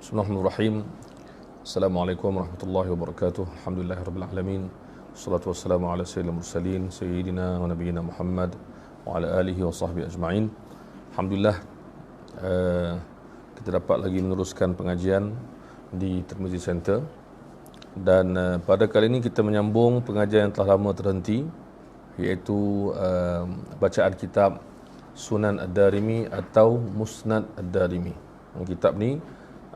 Bismillahirrahmanirrahim. Assalamualaikum warahmatullahi wabarakatuh. Alhamdulillahirabbil alamin. Wassalatu wassalamu ala sayyidil mursalin sayyidina wa nabiyyina Muhammad wa ala alihi wa sahbihi ajma'in. Alhamdulillah, kita dapat lagi meneruskan pengajian di Tirmizi Center, dan pada kali ini kita menyambung pengajian yang telah lama terhenti, iaitu bacaan kitab Sunan Ad-Darimi atau Musnad Ad-Darimi. Kitab ni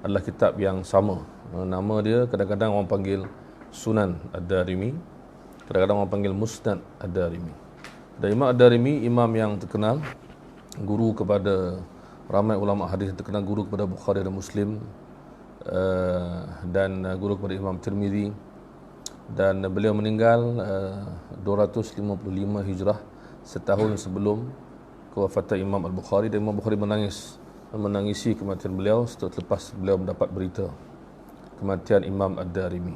adalah kitab yang sama. Nama dia kadang-kadang orang panggil Sunan Ad-Darimi, kadang-kadang orang panggil Musnad Ad-Darimi. Dan Imam Ad-Darimi, imam yang terkenal, guru kepada ramai ulama hadis yang terkenal, guru kepada Bukhari dan Muslim, dan guru kepada Imam Tirmizi. Dan beliau meninggal 255 Hijrah, setahun sebelum kewafatan Imam Al-Bukhari. Dan Imam Bukhari menangisi kematian beliau selepas beliau mendapat berita kematian Imam Ad-Darimi.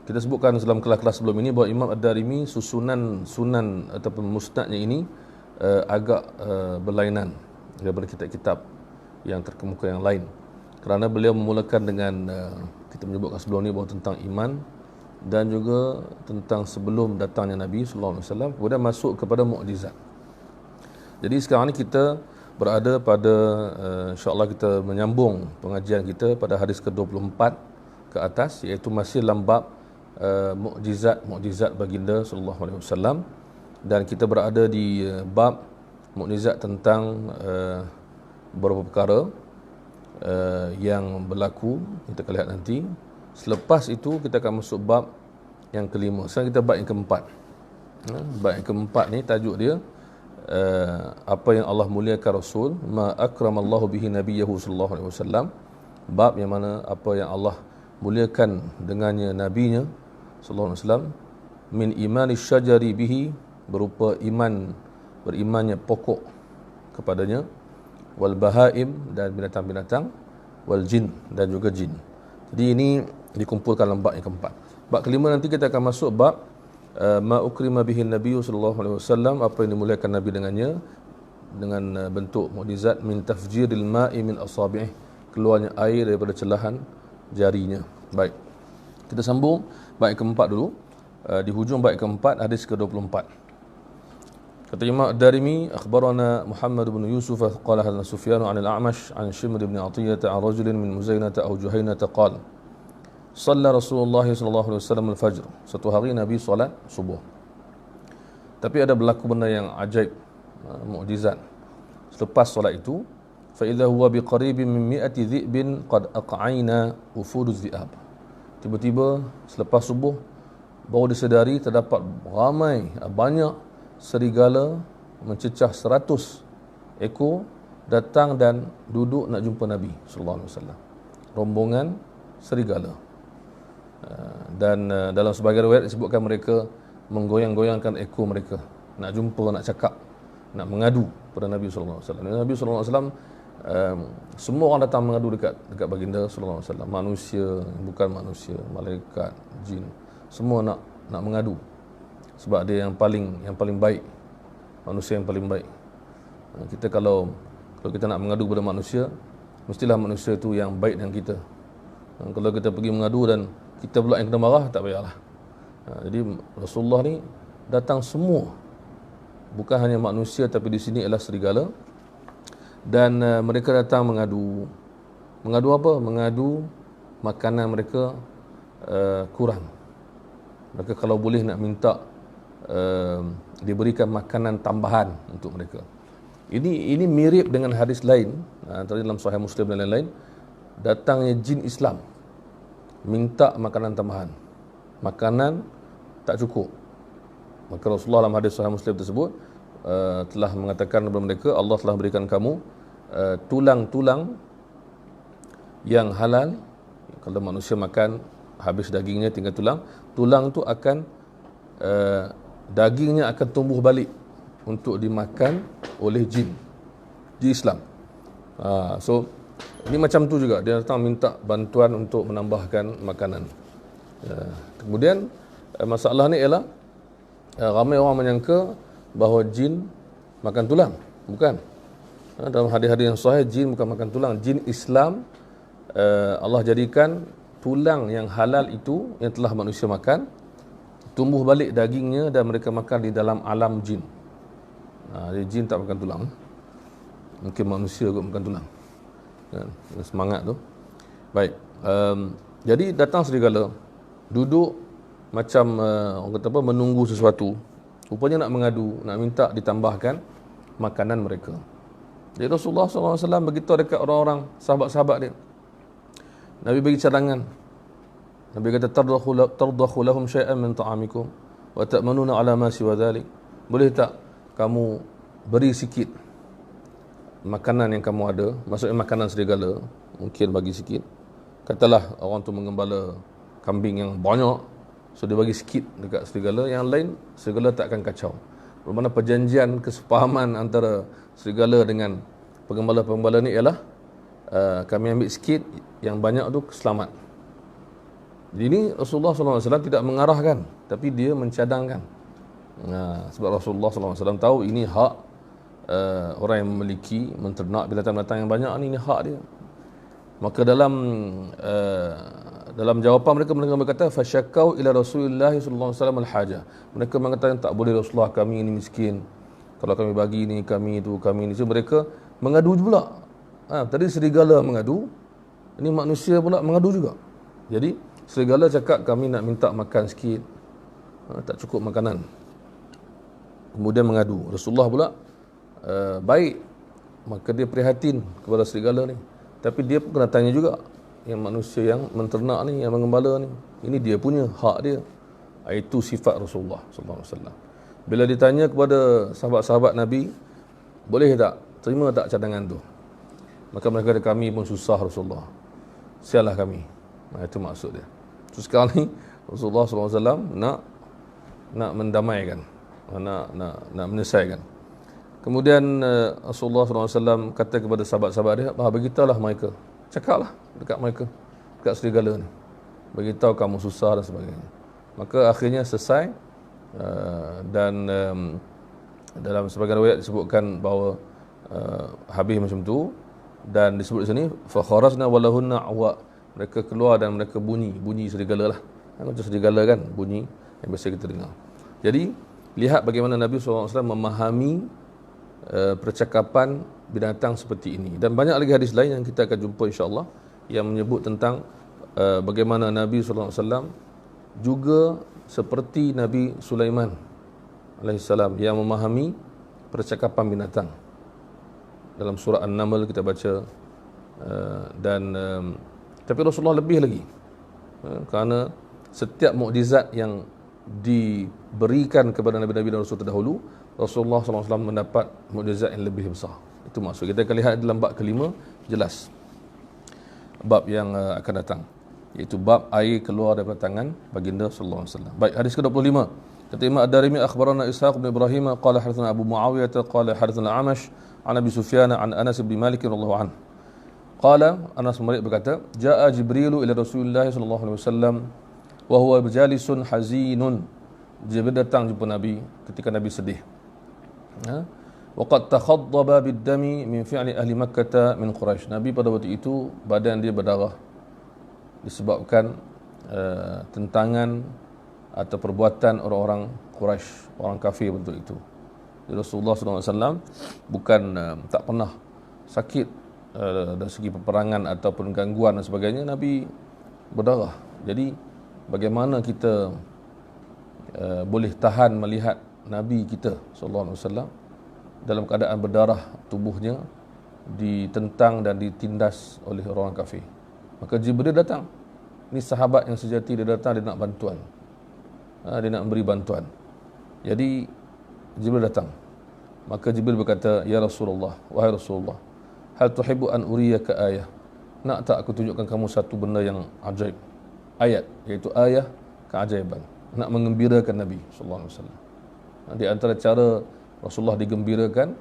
Kita sebutkan dalam kelas-kelas sebelum ini bahawa Imam Ad-Darimi susunan sunan ataupun musnadnya ini agak berlainan daripada kitab-kitab yang terkemuka yang lain, kerana beliau memulakan dengan kita menyebutkan sebelum ini bahawa tentang iman dan juga tentang sebelum datangnya Nabi sallallahu alaihi wasallam, kemudian masuk kepada mukjizat. Jadi sekarang ni kita berada pada insya-Allah kita menyambung pengajian kita pada hadis ke-24 ke atas, iaitu masih dalam bab mukjizat baginda sallallahu alaihi wasallam, dan kita berada di bab mukjizat tentang beberapa perkara yang berlaku, kita akan lihat nanti. Selepas itu kita akan masuk bab yang kelima. Sekarang kita bab yang keempat. Bab yang keempat ni tajuk dia apa yang Allah muliakan Rasul, ma akramallahu bihi nabiyahu sallallahu alaihi wasallam. Bab yang mana apa yang Allah muliakan dengannya nabinya sallallahu alaihi wasallam, min imani syajari bihi, berupa berimannya pokok kepadanya, wal bahaim, dan binatang-binatang, wal jin, dan juga jin. Jadi ini dikumpulkan dalam bab yang keempat. Bab kelima nanti kita akan masuk bab ma ukrima bihi nabiyyu sallallahu alaihi wasallam, apa yang dimuliakan Nabi dengannya, dengan bentuk mukjizat, min tafjiril ma'i min asabi'ih, keluarnya air daripada celahan jarinya. Baik, kita sambung bab yang keempat dulu. Di hujung bab yang keempat, hadis ke-24. Kata Imam Ad-Darimi, akhbarana Muhammad bin Yusuf qala hadatsana Sufyan 'an al-A'mash 'an Shimr bin Athiyyah 'an rajulin min Muzainah aw Juhainah qala Shalla Rasulullah sallallahu alaihi wasallam al-fajr. Satu hari Nabi solat subuh. Tapi ada berlaku benda yang ajaib, mukjizat. Selepas solat itu, fa idza huwa biqaribin min mi'ati dhi'bin qad aq'aina ufuduz dhi'ab. Tiba-tiba selepas subuh baru disedari terdapat banyak serigala mencecah 100 ekor datang dan duduk nak jumpa Nabi sallallahu alaihi wasallam. Rombongan serigala. Dan dalam sebagian riwayat disebutkan mereka menggoyang-goyangkan ekor mereka, nak jumpa, nak cakap, nak mengadu pada Nabi sallallahu alaihi wasallam. Nabi sallallahu alaihi wasallam, semua orang datang mengadu dekat baginda sallallahu alaihi wasallam. Manusia, bukan manusia, malaikat, jin, semua nak mengadu, sebab dia yang paling baik, manusia yang paling baik. Kita kalau kita nak mengadu kepada manusia, mestilah manusia itu yang baik dengan kita. Kalau kita pergi mengadu dan kita pula yang kena marah, tak payahlah. Jadi Rasulullah ni datang semua, bukan hanya manusia, tapi di sini ialah serigala. Dan mereka datang mengadu apa? Mengadu makanan mereka kurang. Mereka kalau boleh nak minta diberikan makanan tambahan untuk mereka. Ini mirip dengan hadis lain, antara dalam Sahih Muslim dan lain-lain. Datangnya jin Islam minta makanan tambahan, makanan tak cukup. Maka Rasulullah dalam hadis Sahih Muslim tersebut telah mengatakan kepada mereka, Allah telah berikan kamu tulang-tulang yang halal. Kalau manusia makan habis dagingnya tinggal tulang tu akan dagingnya akan tumbuh balik untuk dimakan oleh jin di Islam. So ini macam tu juga, dia datang minta bantuan untuk menambahkan makanan. Kemudian masalah ni ialah ramai orang menyangka bahawa jin makan tulang. Bukan. Dalam hadis-hadis yang sahih, jin bukan makan tulang. Jin Islam, Allah jadikan tulang yang halal itu yang telah manusia makan, tumbuh balik dagingnya dan mereka makan di dalam alam jin. Jadi jin tak makan tulang. Mungkin manusia kot makan tulang. Kan? Semangat tu. Baik. Jadi datang serigala, duduk macam orang kata apa, menunggu sesuatu. Rupanya nak mengadu, nak minta ditambahkan makanan mereka. Jadi Rasulullah SAW beritahu dekat orang-orang sahabat-sahabat dia. Nabi bagi cadangan. Nabi kata, tardakhu lahum syai'an min ta'amikum wa ta'manuna ala ma siwa dhalik. Boleh tak kamu beri sikit makanan yang kamu ada, maksudnya makanan serigala, mungkin bagi sikit. Katalah orang tu mengembala kambing yang banyak, so dia bagi sikit dekat serigala, yang lain serigala tak akan kacau. Bermakna perjanjian kesepahaman antara serigala dengan pengembala-pengembala ni ialah kami ambil sikit, yang banyak tu selamat. Jadi ini Rasulullah SAW tidak mengarahkan, tapi dia mencadangkan. Sebab Rasulullah SAW tahu ini hak orang yang memiliki, menternak binatang-binatang yang banyak ni, ini hak dia. Maka dalam jawapan mereka berkata, fasyakau ila Rasulullah sallallahu alaihi wasallam al-hajah. Mereka mengatakan, tak boleh Rasulullah, kami ini miskin, kalau kami bagi ni, kami itu, kami ni. So mereka mengadu pula. Tadi serigala mengadu, ini manusia pula mengadu juga. Jadi serigala cakap, kami nak minta makan sikit, tak cukup makanan. Kemudian mengadu. Rasulullah pula baik, maka dia prihatin kepada serigala ni. Tapi dia pun kena tanya juga, yang manusia yang menternak ni, yang mengembala ni, ini dia punya hak dia. Itu sifat Rasulullah SAW. Bila ditanya kepada sahabat-sahabat Nabi, boleh tak, terima tak cadangan tu? Maka mereka kata, kami pun susah Rasulullah, sialah kami. Itu maksud dia. So sekarang ni Rasulullah SAW nak mendamaikan, nak menyelesaikan. Kemudian Rasulullah SAW kata kepada sahabat-sahabat dia, beritahulah mereka, cakaplah dekat mereka, dekat serigala ni, beritahu kamu susah dan sebagainya. Maka akhirnya selesai, dan dalam sebagian riwayat disebutkan bahawa habis macam tu, dan disebut di sini fa kharajna walahunna awa, mereka keluar dan mereka bunyi serigala lah. Macam serigala kan, bunyi yang biasa kita dengar. Jadi lihat bagaimana Nabi SAW memahami percakapan binatang seperti ini. Dan banyak lagi hadis lain yang kita akan jumpa insya-Allah, yang menyebut tentang bagaimana Nabi SAW juga seperti Nabi Sulaiman alaihissalam yang memahami percakapan binatang. Dalam surah An-Naml kita baca, tapi Rasulullah lebih lagi, kerana setiap mukjizat yang diberikan kepada Nabi-Nabi dan Rasul terdahulu, Rasulullah SAW mendapat mukjizat yang lebih besar. Itu maksud. Kita akan lihat dalam bab kelima, jelas bab yang akan datang, iaitu bab air keluar daripada tangan baginda sallallahu alaihi wasallam. Baik, hadis ke-25. Kata Imam Ad-Darimi, akhbarana Ishaq bin Ibrahim qala hadatsana Abu Muawiyah qala hadatsana Amash an Abi Sufyan an Anas bin Malik radhiyallahu anhu. Qala, Anas bin Malik berkata, jaa Jibrilu ila Rasulillah sallallahu alaihi wasallam wa huwa jalisun hazinun. Jibril datang jumpa Nabi ketika Nabi sedih. Waqad takhaddaba bid-dami min fi'li ahli Makkah min Quraisy. Nabi pada waktu itu badan dia berdarah disebabkan tentangan atau perbuatan orang-orang Quraisy, orang kafir bentuk itu. Jadi Rasulullah SAW bukan tak pernah sakit dari segi peperangan ataupun gangguan dan sebagainya. Nabi berdarah. Jadi bagaimana kita boleh tahan melihat Nabi kita SAW dalam keadaan berdarah, tubuhnya ditentang dan ditindas oleh orang kafir. Maka Jibril datang. Ini sahabat yang sejati, dia datang, dia nak bantuan, dia nak memberi bantuan. Jadi Jibril datang. Maka Jibril berkata, ya Rasulullah, wahai Rasulullah, hal tuhibbu an uriyaka ayah, nak tak aku tunjukkan kamu satu benda yang ajaib, ayat, iaitu ayah keajaiban, nak mengembirakan Nabi SAW. Di antara cara Rasulullah digembirakan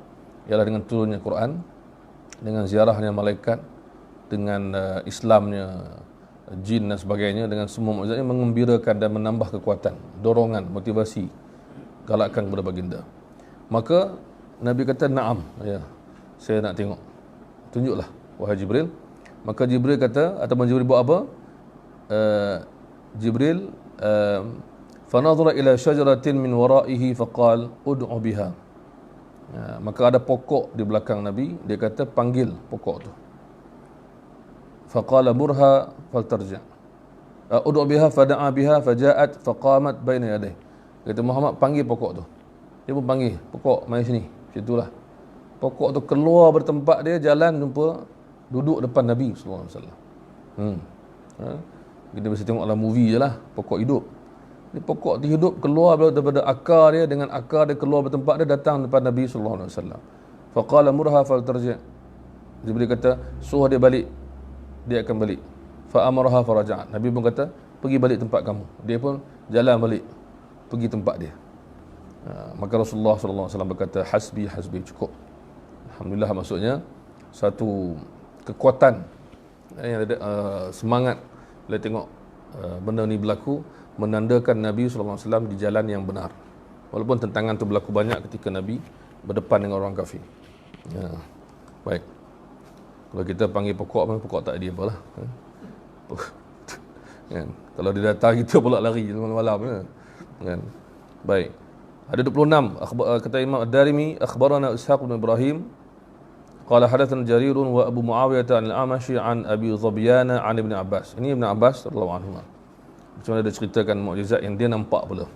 ialah dengan turunnya Quran, dengan ziarahnya malaikat, dengan Islamnya jin dan sebagainya, dengan semua mukjizatnya, mengembirakan dan menambah kekuatan, dorongan, motivasi, galakkan kepada baginda. Maka Nabi kata, na'am, ya, saya nak tengok. Tunjuklah wahai Jibril. Maka Jibril kata, atau Jibril buat apa? Jibril fanadhara ila syajaratin min waraihi faqal ud'u biha. Maka ada pokok di belakang Nabi, dia kata panggil pokok tu. Faqala murha faltarja. Ud'u biha fada'a biha faja'at faqamat baina yadayhi. Kata Muhammad, panggil pokok tu. Dia pun panggil, pokok mari sini. Macam pokok tu keluar bertempat dia, jalan jumpa duduk depan Nabi sallallahu alaihi wasallam. Kita biasa tengok dalam movie je lah, pokok hidup. Ni pokok tu hidup, keluar daripada akar dia, dengan akar dia keluar bertempat dia, datang depan Nabi sallallahu alaihi wasallam. Faqala murha faltarji. Jibril kata, suruh dia balik. Dia akan balik. Fa amaraha faraja'at. Nabi pun kata, pergi balik tempat kamu. Dia pun jalan balik pergi tempat dia. Maka Rasulullah sallallahu alaihi wasallam berkata, hasbi, cukup. Alhamdulillah, maksudnya satu kekuatan yang ada, semangat bila tengok benda ni berlaku, menandakan Nabi sallallahu alaihi wasallam di jalan yang benar. Walaupun tentangan tu berlaku banyak ketika Nabi berdepan dengan orang kafir. Baik. Kalau kita panggil pokok tak ada apalah. Kan? Kalau dia datang kita pula lari malam-malam kan. Baik. Ada 26 kata Imam Ad-Darimi, akhbarana Ishaq bin Ibrahim qala hadatsana Jarir wa Abu Muawiyah an al-Amashi an Abi Zabyan an Ibn Abbas. Ini Ibn Abbas radhiyallahu anhu. Macam mana dia ceritakan mukjizat yang dia nampak pula.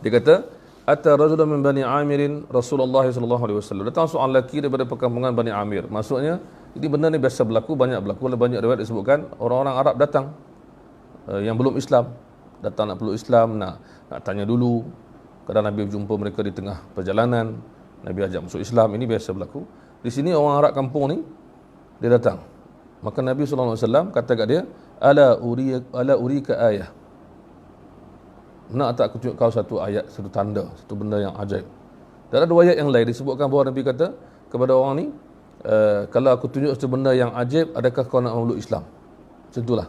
Dia kata, ata rajulun min Bani Amir Rasulullah sallallahu alaihi wasallam. Datang seorang lelaki daripada perkampungan Bani Amir. Maksudnya, ini benda ni biasa berlaku, banyak berlaku. Banyak riwayat disebutkan orang-orang Arab datang yang belum Islam, datang nak peluk Islam, nak tanya dulu. Kadang Nabi berjumpa mereka di tengah perjalanan, Nabi ajak masuk Islam. Ini biasa berlaku. Di sini orang Arab kampung ni dia datang. Maka Nabi sallallahu alaihi wasallam kata kat dia, ala urika ayah. Nak tak aku tunjuk kau satu ayat, satu tanda, satu benda yang ajaib. Dan ada ayat yang lain disebutkan bahawa Nabi kata kepada orang ni, kalau aku tunjuk satu benda yang ajaib, adakah kau nak memeluk Islam? Macam itulah.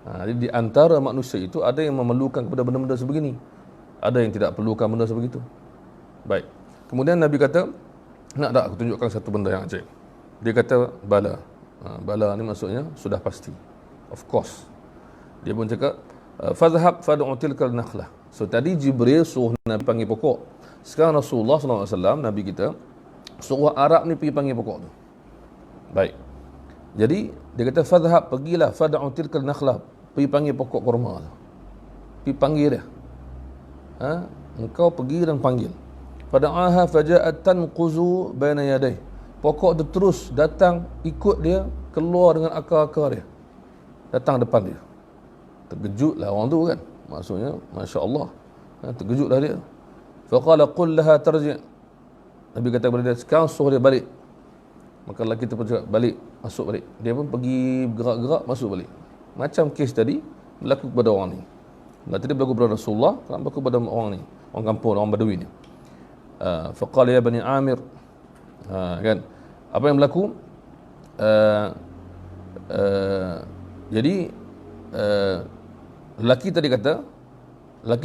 Jadi di antara manusia itu ada yang memerlukan kepada benda-benda sebegini, ada yang tidak perlukan benda sebegitu. Baik. Kemudian Nabi kata, nak tak aku tunjukkan satu benda yang ajaib? Dia kata, bala. Bala ni maksudnya sudah pasti. Of course. Dia pun cakap, fadhhab fad'u tilkal nakhlah. So tadi Jibril suruh Nabi panggil pokok. Sekarang Rasulullah sallallahu alaihi wasallam, Nabi kita, suruh Arab ni pergi panggil pokok tu. Baik. Jadi dia kata, fadhhab, pergilah, fad'u tilkal nakhlah, pergi panggil pokok kurma tu. Pergi panggil dia. Engkau pergi dan panggil. Fada'aha faja'at tanquzu baina yadayhi. Pokok tu terus datang ikut dia, keluar dengan akar-akar dia, datang depan dia. Terkejutlah orang tu kan, maksudnya Masya Allah, terkejutlah dia. Faqala qul laha tarji'. Nabi kata kepada dia, sekarang suruh dia balik. Maka lelaki tu pun cakap, balik, masuk balik. Dia pun pergi bergerak-gerak masuk balik. Macam kes tadi berlaku kepada orang ni. Tadi berlaku kepada Rasulullah, sekarang berlaku kepada orang ni, orang kampung, orang Badui ni. Faqala ya Bani Amir, kan, apa yang berlaku? Jadi lelaki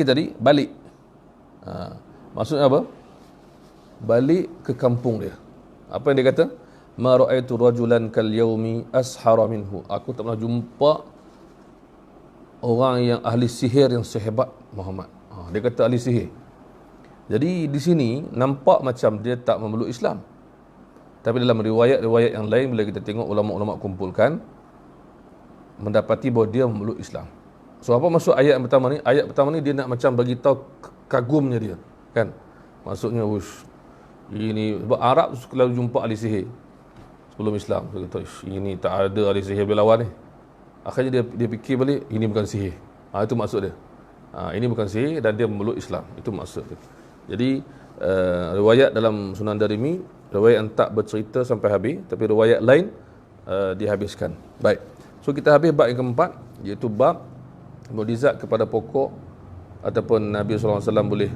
tadi balik. Maksudnya apa? Balik ke kampung dia. Apa yang dia kata? Ma ra'aitu rajulan kal yaumi ashara minhu. Aku tak pernah jumpa orang yang ahli sihir yang sehebat Muhammad. Dia kata ahli sihir. Jadi di sini nampak macam dia tak memeluk Islam. Tapi dalam riwayat-riwayat yang lain, bila kita tengok ulama-ulama kumpulkan, mendapati bahawa dia memeluk Islam. So apa maksud ayat yang pertama ni? Ayat pertama ni dia nak macam bagi tahu kagumnya dia, kan? Maksudnya ini sebab Arab kalau jumpa ahli sihir sebelum Islam, dia kata ini tak ada ahli sihir berlawan ni. Akhirnya dia fikir balik, ini bukan sihir. Itu maksud dia. Ini bukan sihir dan dia memeluk Islam. Itu maksud dia. Jadi riwayat dalam Sunan Darimi, riwayat yang tak bercerita sampai habis, tapi riwayat lain dihabiskan. Baik. So kita habis bab yang keempat, iaitu bab mukjizat kepada pokok, ataupun Nabi SAW boleh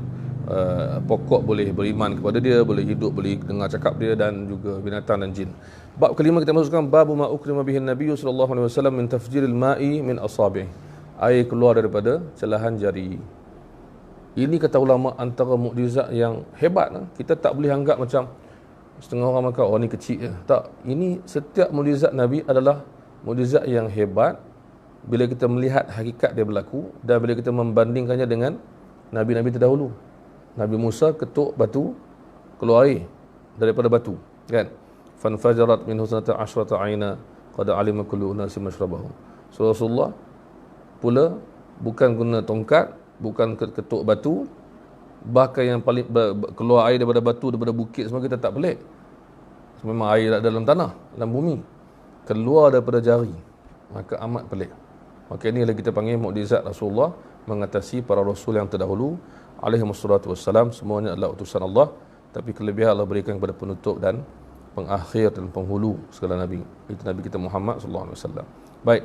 pokok boleh beriman kepada dia, boleh hidup, boleh dengar cakap dia, dan juga binatang dan jin. Bab kelima kita masukkan babu ma ukrima bihi Nabi sallallahu alaihi wasallam min tafjiril ma'i min asabi'. Air keluar daripada celahan jari. Ini kata ulama antara mukjizat yang hebat. Kita tak boleh anggap macam Setengah orang makan, oh ni kecil je. Tak, ini setiap mukjizat Nabi adalah mukjizat yang hebat bila kita melihat hakikat dia berlaku dan bila kita membandingkannya dengan Nabi-Nabi terdahulu. Nabi Musa ketuk batu, keluar air daripada batu, kan? Fanfajarat minhu sanata asyrata aina qad alima kullu unasin mashrabahum. So Rasulullah pula bukan guna tongkat, bukan ketuk batu, bahkan yang paling keluar air daripada batu, daripada bukit semua kita tak pelik. Memang air dalam tanah, dalam bumi, keluar daripada jari, maka amat pelik. Maka inilah kita panggil mukjizat Rasulullah mengatasi para rasul yang terdahulu alaihi wassalatu wassalam. Semuanya adalah utusan Allah, tapi kelebihan Allah berikan kepada penutup dan pengakhir dan penghulu segala nabi. Itu Nabi kita Muhammad sallallahu alaihi wasallam. Baik.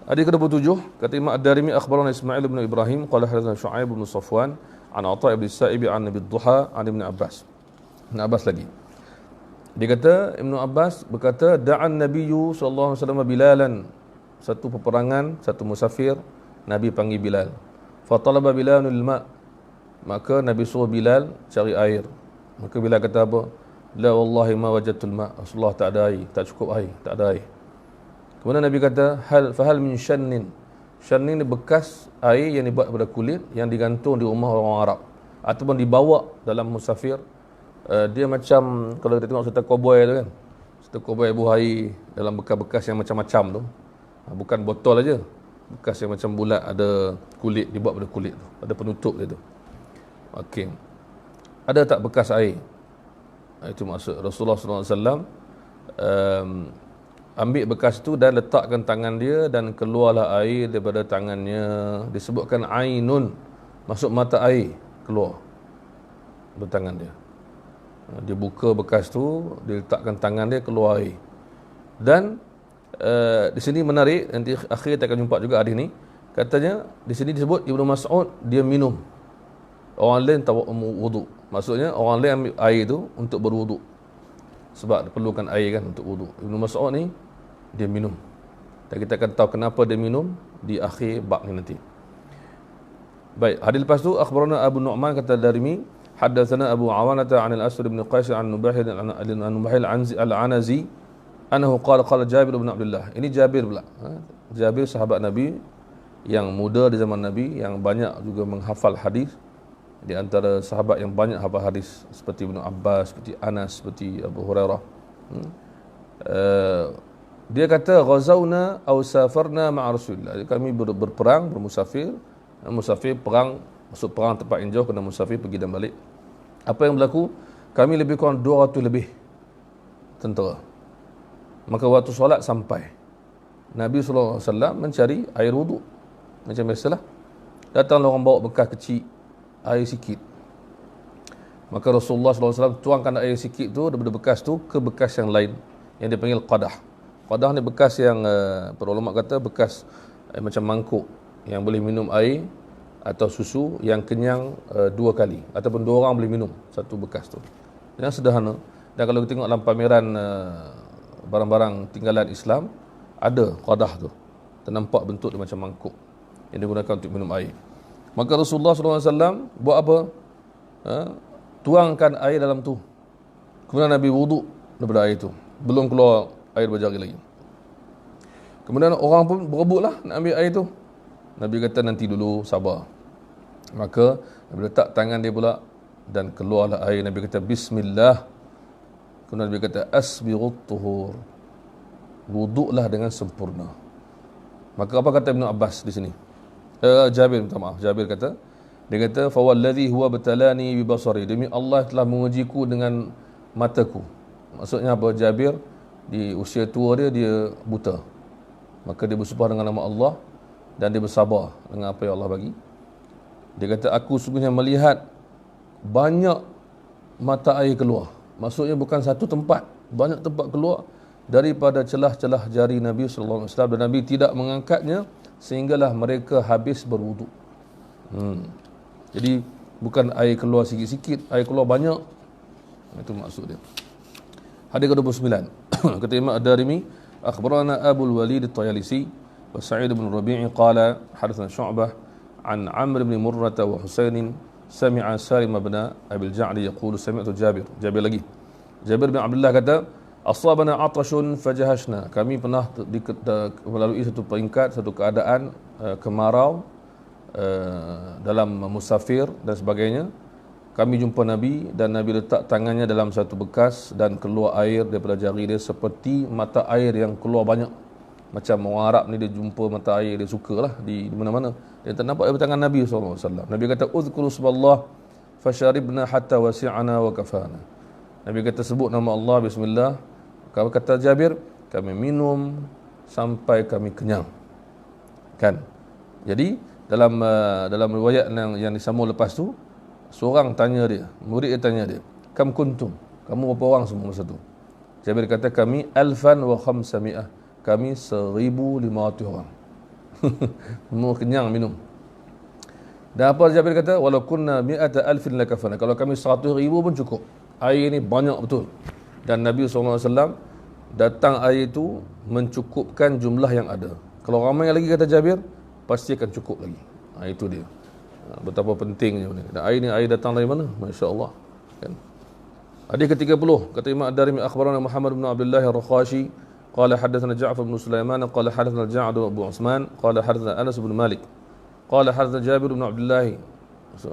Hadis ke-27, kata Imam Ad-Darimi, akhbarana Ismail bin Ibrahim qala hadatsana Syu'aib bin Safwan an Atha' bin Sa'ib an Nabi Duha an Ibn Abbas. Ibn Abbas lagi. Dia kata, Ibn Abbas berkata, da'an Nabiyyu sallallahu alaihi wasallam Bilalan. Satu peperangan, satu musafir, Nabi panggil Bilal. Fa talaba Bilalul ma'. Maka Nabi suruh Bilal cari air. Maka Bilal kata apa? La wallahi ma wajadtul ma'. Rasulullah tak ada air, tak cukup air, tak ada air. Kemudian Nabi kata, fahal min shannin. Shannin ni bekas air yang dibuat daripada kulit yang digantung di rumah orang Arab ataupun dibawa dalam musafir. Dia macam kalau kita tengok serta koboi tu kan, serta koboi buah air dalam bekas-bekas yang macam-macam tu, bukan botol aja, bekas yang macam bulat, ada kulit, dibuat daripada kulit tu, ada penutup dia tu. Okey, ada tak bekas air? Itu maksud Rasulullah SAW. Ambil bekas tu dan letakkan tangan dia dan keluarlah air daripada tangannya. Disebutkan ainun, masuk mata air keluar bertangan dia. Dia buka bekas tu, dia letakkan tangan dia, keluar air. Dan di sini menarik, nanti akhir kita akan jumpa juga hadis ni. Katanya di sini disebut Ibnu Mas'ud dia minum. Orang lain tahu wudu. Maksudnya orang lain ambil air tu untuk berwudu. Sebab dia perlukan air kan untuk wudu. Ibnu Mas'ud ni dia minum. Dan kita akan tahu kenapa dia minum di akhir bab ni nanti. Baik, hadis lepas tu akhbarana Abu Nu'man kata Darimi, haddatsana Abu Awanata 'an al-Aswad bin Qais 'an Nubahil al-Anazi annahu qala Jabir bin Abdullah. Ini Jabir pula. Jabir sahabat Nabi yang muda di zaman Nabi, yang banyak juga menghafal hadis. Di antara sahabat yang banyak hafal hadis seperti Ibnu Abbas, seperti Anas, seperti Abu Hurairah. Dia kata ghazawna aw safarna ma'a Rasulillah. Kami berperang, bermusafir. Musafir perang, masuk perang tempat yang jauh, kena musafir pergi dan balik. Apa yang berlaku? Kami lebih kurang 200 lebih tentera. Maka waktu solat sampai, Nabi SAW mencari air wuduk. Macam biasalah, datanglah orang bawa bekas kecil, air sikit. Maka Rasulullah SAW tuangkan air sikit tu daripada bekas tu ke bekas yang lain yang dipanggil qadah. Qadah ni bekas yang para ulama kata bekas macam mangkuk yang boleh minum air atau susu yang kenyang 2 kali, ataupun 2 orang boleh minum satu bekas tu. Yang sederhana. Dan kalau kita tengok dalam pameran barang-barang tinggalan Islam, ada qadah tu, ternampak bentuk dia macam mangkuk yang digunakan untuk minum air. Maka Rasulullah SAW buat apa? Tuangkan air dalam tu. Kemudian Nabi wuduk daripada air tu. Belum keluar air berjari lagi. Kemudian orang pun berebutlah nak ambil air tu. Nabi kata nanti dulu, sabar. Maka Nabi letak tangan dia pula dan keluarlah air. Nabi kata bismillah. Kemudian Nabi kata asbighut tuhur. Wuduklah dengan sempurna. Maka apa kata Ibn Abbas di sini? Jabir, minta maaf. Jabir kata, dia kata fa wallazi huwa batalani bi basari. Demi Allah telah mengujiku dengan mataku. Maksudnya apa? Jabir di usia tua dia buta. Maka dia bersumpah dengan nama Allah dan dia bersabar dengan apa yang Allah bagi. Dia kata aku sungguhnya melihat banyak mata air keluar. Maksudnya bukan satu tempat, banyak tempat keluar daripada celah-celah jari Nabi sallallahu alaihi wasallam, dan Nabi tidak mengangkatnya sehinggalah mereka habis berwuduk. Jadi bukan air keluar sikit-sikit, air keluar banyak. Itu maksud dia. Hadis ke-29. Kata Imam Ad-Darimi, akhbarana Abu al-Walid at-Tayalisi wa Sa'id bin Rabi'i qala hadatsana Syu'bah an Amr bin Murrah wa Husain sami'a Salim bin Abi al-Ja'di yaqulu sami'tu Jabir lagi Jabir bin Abdullah kata, asabana atashun fajahashna. Kami pernah melalui satu peringkat, satu keadaan kemarau dalam musafir dan sebagainya. Kami jumpa Nabi dan Nabi letak tangannya dalam satu bekas dan keluar air daripada jari dia seperti mata air yang keluar banyak. Macam orang Arab ni dia jumpa mata air, dia sukalah di mana-mana. Dia tak nampak daripada tangan Nabi SAW. Nabi kata, uzkuru subhanallah fasharibna hatta wasi'ana wa kafana. Nabi kata, sebut nama Allah, bismillah. Kalau kata Jabir, kami minum sampai kami kenyang. Kan? Jadi dalam riwayat yang disambung lepas tu, seorang tanya dia, murid dia tanya dia, kam kuntum, kamu berapa orang semua masa tu? Jabir kata, kami 1,500, kami 1,500 orang. Semua kenyang minum. Dan apa Jabir kata, walau kunna 100,000 lakafana, kalau kami 100,000 pun cukup. Air ni banyak betul. Dan Nabi SAW datang air itu mencukupkan jumlah yang ada. Kalau ramai lagi, kata Jabir, pasti akan cukup lagi. Itu dia. Betapa pentingnya ni. Dan air ni, air datang dari mana? Masya Allah. Kan? Hadis ke-30, kata Imam Ad-Darimi, akhbarana Muhammad bin Abdullah Ar-Rakhashi qala hadatsana Ja'far bin Sulaiman qala hadatsana Ja'd bin Abu Utsman qala hadatsana Anas bin Malik qala hadatsana Jabir bin Abdullah.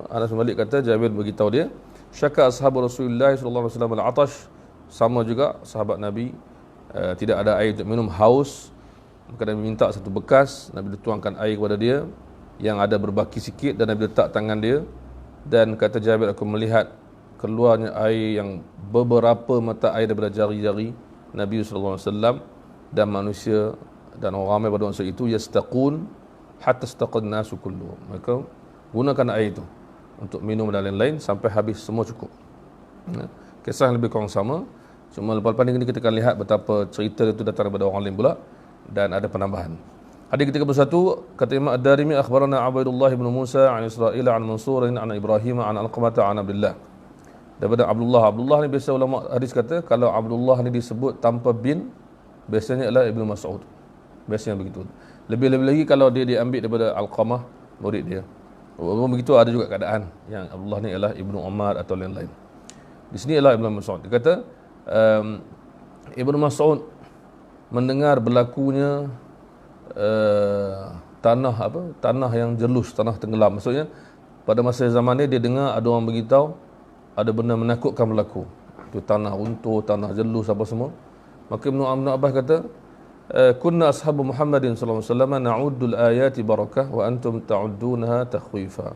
Anas bin Malik kata, Jabir beritahu dia, syaka ashabu Rasulullah sallallahu alaihi wasallam al-atash, sama juga sahabat Nabi tidak ada air untuk minum, haus. Maka Nabi minta satu bekas, Nabi dituangkan air kepada dia yang ada berbaki sikit dan Nabi letak tangan dia. Dan kata Jabir, aku melihat keluarnya air yang beberapa mata air daripada jari-jari Nabi SAW dan manusia dan orang ramai pada masa itu yastaqun hatta istaqan nasu kulluhum. Maka gunakan air itu untuk minum dan lain-lain sampai habis, semua cukup. Kisah yang lebih kurang sama, cuma lepas-lepas ini kita akan lihat betapa cerita itu datang daripada orang lain pula dan ada penambahan. Hadis ke-31, kata Imam Ad-Darimi, akhbarana Abdullah bin Musa an Israil an Mansur an Ibrahim an Alqamah an Abdullah. Daripada Abdullah ni biasa ulama hadis kata, kalau Abdullah ni disebut tanpa bin, biasanya adalah Ibnu Mas'ud. Biasanya begitu. Lebih-lebih lagi kalau dia diambil daripada Alqamah, murid dia. Walaupun begitu, ada juga keadaan yang Abdullah ni adalah Ibnu Umar atau lain-lain. Di sini adalah Ibnu Mas'ud. Dia kata, Ibnu Mas'ud mendengar berlakunya tanah yang jelus, tanah tenggelam. Maksudnya pada masa zaman ni dia dengar ada orang beritahu ada benda menakutkan berlaku. Itu tanah runtuh, tanah jelus apa semua. Maka Ibnu Abbas kata, kunna ashabu Muhammadin sallallahu alaihi wasallam na'uddul ayati barakah wa antum ta'uddunaha takhwifa.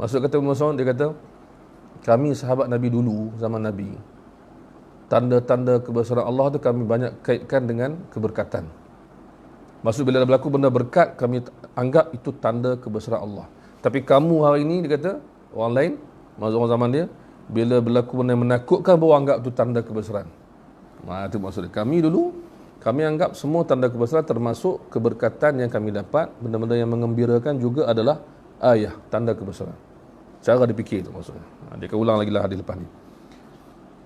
Maksud kata Ibnu Mas'ud, dia kata, kami sahabat Nabi dulu, zaman Nabi, tanda-tanda kebesaran Allah tu kami banyak kaitkan dengan keberkatan. Maksud bila ada berlaku benda berkat, kami anggap itu tanda kebesaran Allah. Tapi kamu hari ini, dia kata, orang lain, maksud orang zaman dia, bila berlaku benda yang menakutkan, baru anggap itu tanda kebesaran. Itu maksudnya. Kami dulu, kami anggap semua tanda kebesaran termasuk keberkatan yang kami dapat, benda-benda yang mengembirakan juga adalah ayah, tanda kebesaran. Cara dipikir itu maksudnya. Dia akan ulang lagi lah hadis lepas ni.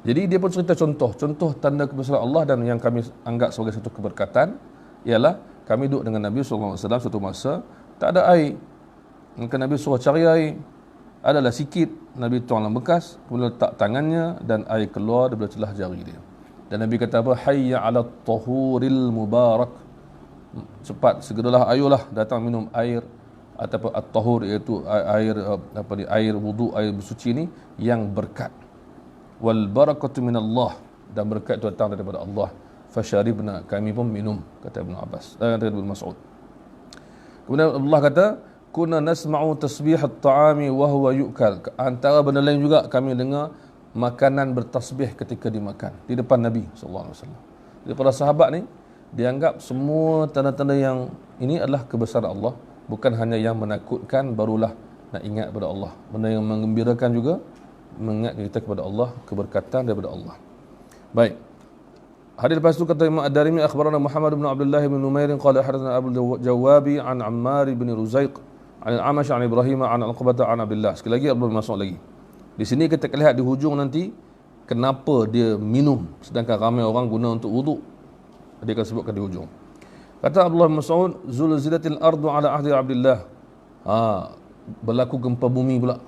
Jadi dia pun cerita contoh tanda kebesaran Allah dan yang kami anggap sebagai satu keberkatan ialah kami duduk dengan Nabi SAW satu masa, tak ada air. Maka Nabi suruh cari air. Adalah sikit, Nabi tuang dalam bekas, kemudian letak tangannya dan air keluar daripada celah jari dia. Dan Nabi kata apa? Hayya ala tahuril mubarak. Cepat, segeralah, ayolah datang minum air ataupun at-tahur, iaitu air wudu, air bersuci ni yang berkat. Wal barakatu minallah, dan berkat itu datang daripada Allah. Fasharibna, kami pun minum, kata Ibnu Abbas, kata Ibnu Mas'ud. Kemudian Allah kata, kunna nasma'u tasbih at-ta'ami wa huwa yu'kal. Antara benda lain juga kami dengar makanan bertasbih ketika dimakan di depan Nabi sallallahu alaihi wasallam. Jadi para sahabat ni dianggap semua tanda-tanda yang ini adalah kebesaran Allah, bukan hanya yang menakutkan barulah nak ingat kepada Allah. Benda yang menggembirakan juga mengingat kita kepada Allah, keberkatan daripada Allah. Baik. Hadis lepas tu kata Imam Ad-Darimi, akhbarana Muhammad bin Abdullah bin Numair qala hadatsana Abu Jawabi an Ammar bin Ruzaiq an al-Amash an Ibrahim an Alqamah an Abdullah. Sekali lagi Abdul Mas'ud lagi. Di sini kita akan lihat di hujung nanti kenapa dia minum sedangkan ramai orang guna untuk wuduk. Dia akan sebutkan di hujung. Kata Abdullah bin Mas'ud, zulzilatil ardu ala ahdi Abdullah. Berlaku gempa bumi pula.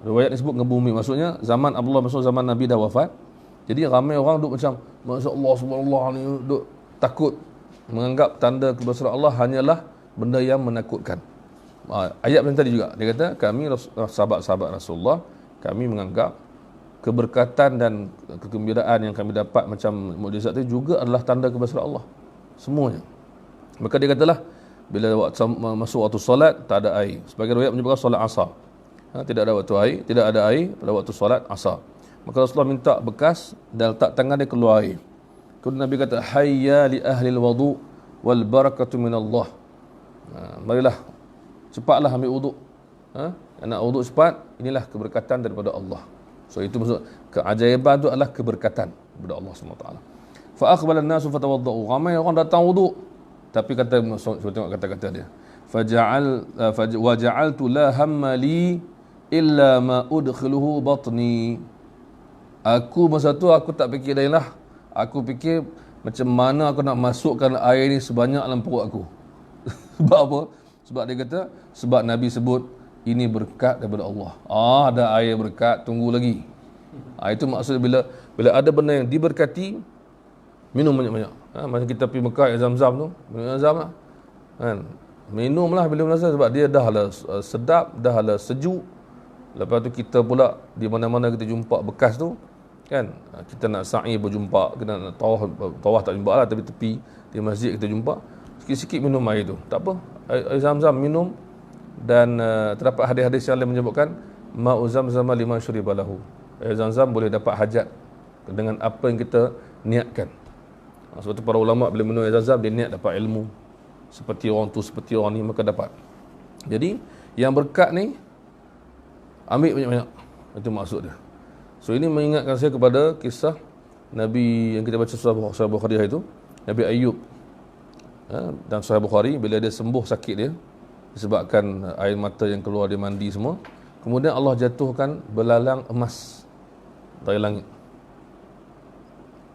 Riwayat ni sebut gempa bumi, maksudnya zaman Abdullah bin Mas'ud, zaman Nabi dah wafat. Jadi ramai orang duk macam masya-Allah subhanallah ni duk takut, menganggap tanda kebesaran Allah hanyalah benda yang menakutkan. Ayat yang tadi juga dia kata kami sahabat-sahabat Rasulullah, kami menganggap keberkatan dan kegembiraan yang kami dapat macam mukjizat itu juga adalah tanda kebesaran Allah semuanya. Maka dia katalah bila masuk waktu solat tak ada air. Sebagai riwayat menyebutkan solat asar, tidak ada waktu air, tidak ada air pada waktu solat asar. Maka Rasulullah minta bekas dan letak tangan dia keluar air. Kemudian Nabi kata hayya li ahli al-wudu wal barakatu min Allah. Marilah cepatlah ambil wuduk. Nak wuduk cepat, inilah keberkatan daripada Allah. So itu maksud keajaiban itu adalah keberkatan daripada Allah SWT. Fa aqbala an-nasu fatawaddau. Ramai orang datang wuduk. Tapi kata tengok kata-kata dia. Wa ja'altu la hamma li illa ma udkhiluhu batni. Aku masa tu aku tak fikir lain lah. Aku fikir macam mana aku nak masukkan air ni sebanyak dalam perut aku. Sebab apa? Sebab dia kata sebab Nabi sebut ini berkat daripada Allah. Ada air berkat, tunggu lagi. Itu maksudnya bila ada benda yang diberkati, minum banyak-banyak. Macam kita pergi Mekah air Zam-Zam tu, minum Zam lah. Minumlah bila merasa sebab dia dah lah sedap, dah lah sejuk. Lepas tu kita pula di mana-mana kita jumpa bekas tu, kan? Kita nak sa'i berjumpa, kita nak tawaf tak jumpa lah, tapi tepi di masjid kita jumpa. Sikit-sikit minum air tu. Tak apa. Air Zam-Zam minum. Dan terdapat hadis-hadis yang lain menyebutkan ma'u zamzam liman syuriba lahu. Air Zam-Zam boleh dapat hajat dengan apa yang kita niatkan. Sebab tu para ulama bila minum air Zam-Zam dia niat dapat ilmu. Seperti orang tu, seperti orang ni, maka dapat. Jadi yang berkat ni ambil banyak-banyak. Itu maksud dia. So ini mengingatkan saya kepada kisah Nabi yang kita baca Sahih Bukhari itu, Nabi Ayub. Dan Sahih Bukhari bila dia sembuh sakit dia disebabkan air mata yang keluar dia mandi semua, kemudian Allah jatuhkan belalang emas dari langit.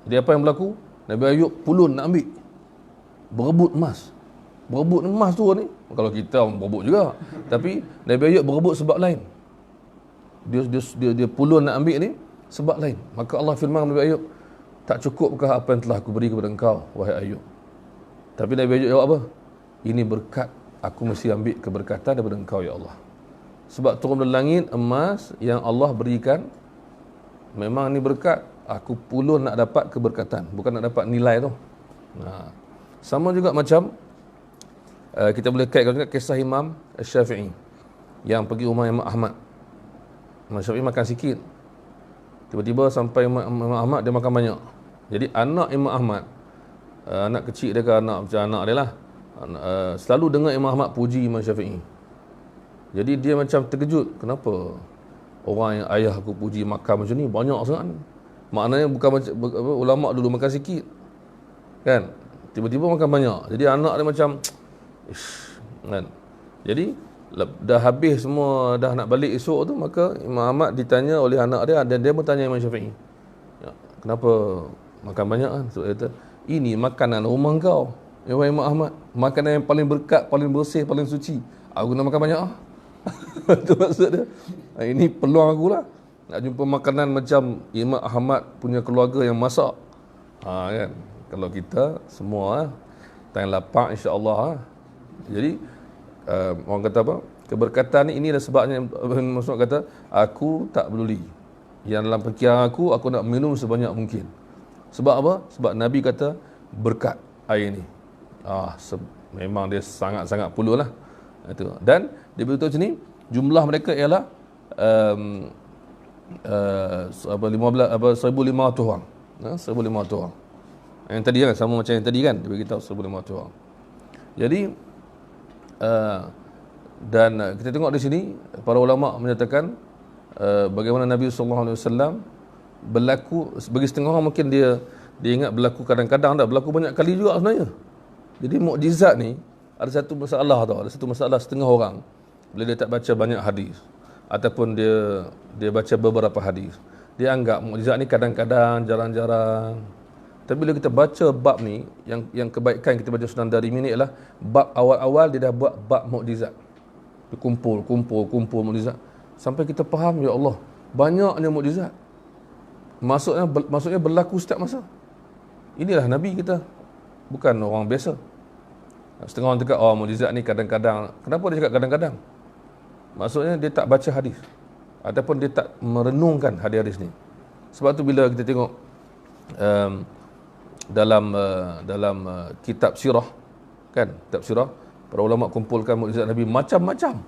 Jadi apa yang berlaku? Nabi Ayub pulun nak ambil, berebut emas tu ni. Kalau kita berebut juga, tapi Nabi Ayub berebut sebab lain. Dia pulun nak ambil ni sebab lain. Maka Allah firman Nabi Ayub, tak cukupkah apa yang telah aku beri kepada engkau wahai Ayub? Tapi Nabi Ayub jawab apa? Ini berkat, aku mesti ambil keberkatan daripada engkau ya Allah. Sebab turun dari langit emas yang Allah berikan, memang ni berkat, aku pulun nak dapat keberkatan, bukan nak dapat nilai tu. Sama juga macam kita boleh kaitkan juga kisah Imam Syafi'i yang pergi rumah Imam Ahmad. Imam Syafi'i makan sikit, tiba-tiba sampai Imam Ahmad dia makan banyak. Jadi anak Imam Ahmad, anak kecil dia ke anak macam anak dia lah, selalu dengar Imam Ahmad puji Imam Syafi'i. Jadi dia macam terkejut, kenapa orang yang ayah aku puji makan macam ni banyak sangat. Maknanya bukan macam ulama dulu makan sikit, kan, tiba-tiba makan banyak. Jadi anak dia macam kan. Jadi dah habis semua, dah nak balik esok tu, maka Imam Ahmad ditanya oleh anak dia dan dia bertanya Imam Syafi'i, kenapa makan banyak kan? So dia kata, ini makanan rumah kau ya wahai Imam Ahmad, makanan yang paling berkat, paling bersih, paling suci, aku nak makan banyak. Itu maksud dia. Ini peluang aku lah nak jumpa makanan macam Imam Ahmad punya keluarga yang masak. Kan, kalau kita semua tayang lapak insya-Allah. Jadi orang kata apa? Keberkatan ni, inilah sebabnya Rasul kata, aku tak peduli. Yang dalam fikiran aku nak minum sebanyak mungkin. Sebab apa? Sebab Nabi kata berkat air ni. Memang dia sangat-sangat puluh lah. Itu. Dan dia beritahu macam ni, jumlah mereka ialah 1,500 orang. 1,500 orang. Yang tadi kan, sama macam yang tadi kan, dia beritahu 1,500 orang. Jadi dan kita tengok di sini para ulama menyatakan bagaimana Nabi SAW berlaku, bagi setengah orang mungkin dia ingat berlaku kadang-kadang, tak berlaku banyak kali juga sebenarnya. Jadi mukjizat ni ada satu masalah tau, ada satu masalah setengah orang bila dia tak baca banyak hadis ataupun dia baca beberapa hadis, dia anggap mukjizat ni kadang-kadang, jarang-jarang. Tapi bila kita baca bab ni, yang kebaikan kita baca Sunan Darimi ni ialah bab awal-awal dia dah buat bab mukjizat. Dia kumpul mukjizat sampai kita faham, ya Allah, banyaknya mukjizat. Maksudnya berlaku setiap masa. Inilah Nabi kita, bukan orang biasa. Setengah orang cakap, oh mukjizat ni kadang-kadang. Kenapa dia cakap kadang-kadang? Maksudnya dia tak baca hadis, ataupun dia tak merenungkan hadis-hadis ni. Sebab tu bila kita tengok dalam kitab sirah, kan, kitab sirah, para ulama kumpulkan mukjizat Nabi macam-macam.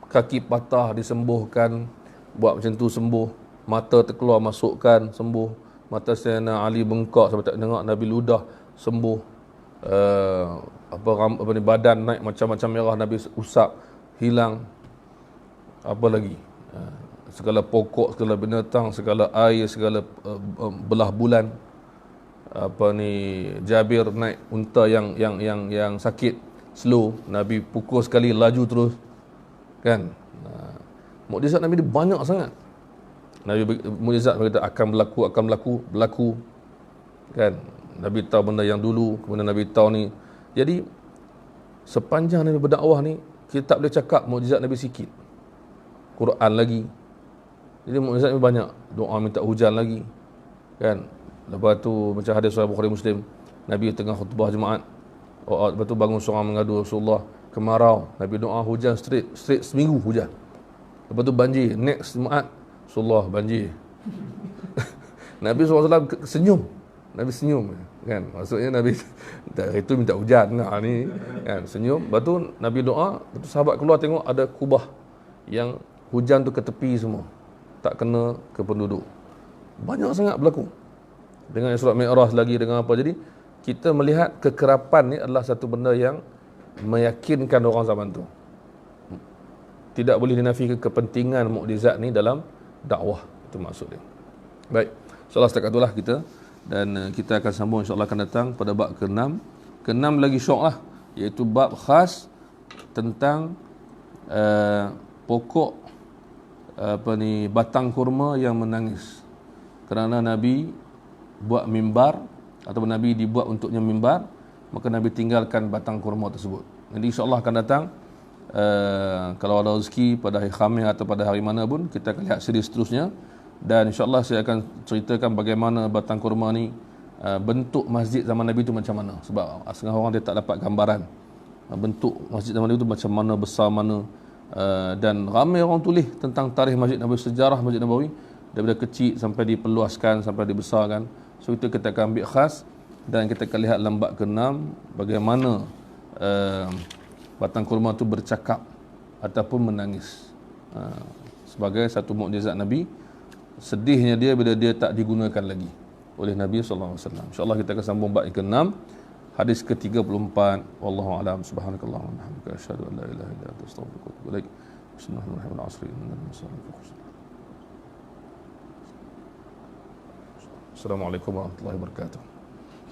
Kaki patah disembuhkan, buat macam tu sembuh. Mata terkeluar masukkan, sembuh. Mata Sayyidina Ali bengkak sampai tak dengar, Nabi ludah, sembuh. Apa ni, badan naik macam-macam merah, Nabi usap, hilang. Apa lagi? Segala pokok, segala binatang, segala air, segala belah bulan. Apa ni, Jabir naik unta yang sakit, slow, Nabi pukul sekali laju terus. Kan? Mukjizat Nabi ni banyak sangat. Nabi mukjizat berkata akan berlaku. Kan? Nabi tahu benda yang dulu, kemudian Nabi tahu ni. Jadi sepanjang Nabi berdakwah ni, kita tak boleh cakap mukjizat Nabi sikit. Quran lagi. Jadi mukjizat Nabi banyak. Doa minta hujan lagi. Kan? Lepas tu macam hadis Sahih Bukhari Muslim, Nabi tengah khutbah Jumaat, lepas tu bangun seorang mengadu Rasulullah kemarau, Nabi doa hujan straight seminggu hujan. Lepas tu banjir, next Jumaat Rasulullah banjir. Nabi SAW senyum. Nabi senyum, kan? Maksudnya Nabi itu minta hujan ni, kan? Senyum. Lepas tu Nabi doa, lepas tu sahabat keluar tengok ada kubah yang hujan tu ke tepi semua, tak kena ke penduduk. Banyak sangat berlaku. Dengan surat Mi'raj lagi, dengan apa. Jadi kita melihat kekerapan ni adalah satu benda yang meyakinkan orang zaman tu. Tidak boleh dinafikan kepentingan mukjizat ni dalam dakwah. Itu maksud dia. Baik, insyaAllah setakat itulah kita. Dan kita akan sambung insyaAllah akan datang pada bab ke-6. Ke-6 lagi syok lah, iaitu bab khas tentang pokok batang kurma yang menangis. Kerana Nabi buat mimbar, ataupun Nabi dibuat untuknya mimbar, maka Nabi tinggalkan batang kurma tersebut. Jadi insyaAllah akan datang, kalau ada rezeki pada hari Khamis atau pada hari mana pun, kita akan lihat siri seterusnya. Dan insyaAllah saya akan ceritakan bagaimana batang kurma ni, bentuk masjid zaman Nabi itu macam mana. Sebab setengah orang dia tak dapat gambaran bentuk masjid zaman Nabi itu macam mana, besar mana. Dan ramai orang tulis tentang tarikh Masjid Nabawi, sejarah Masjid Nabawi, daripada kecil sampai diperluaskan, sampai dibesarkan. So itu kita akan ambil khas, dan kita akan lihat dalam bab ke-6 bagaimana batang kurma itu bercakap ataupun menangis, sebagai satu mukjizat Nabi. Sedihnya dia bila dia tak digunakan lagi oleh Nabi SAW. InsyaAllah kita akan sambung bab ke-6, hadis ke-34. Wallahu a'lam. Subhanakallahumma wa bihamdika asyhadu an la ilaha illa anta astaghfiruka wa atubu ilaik. Assalamualaikum warahmatullahi wabarakatuh.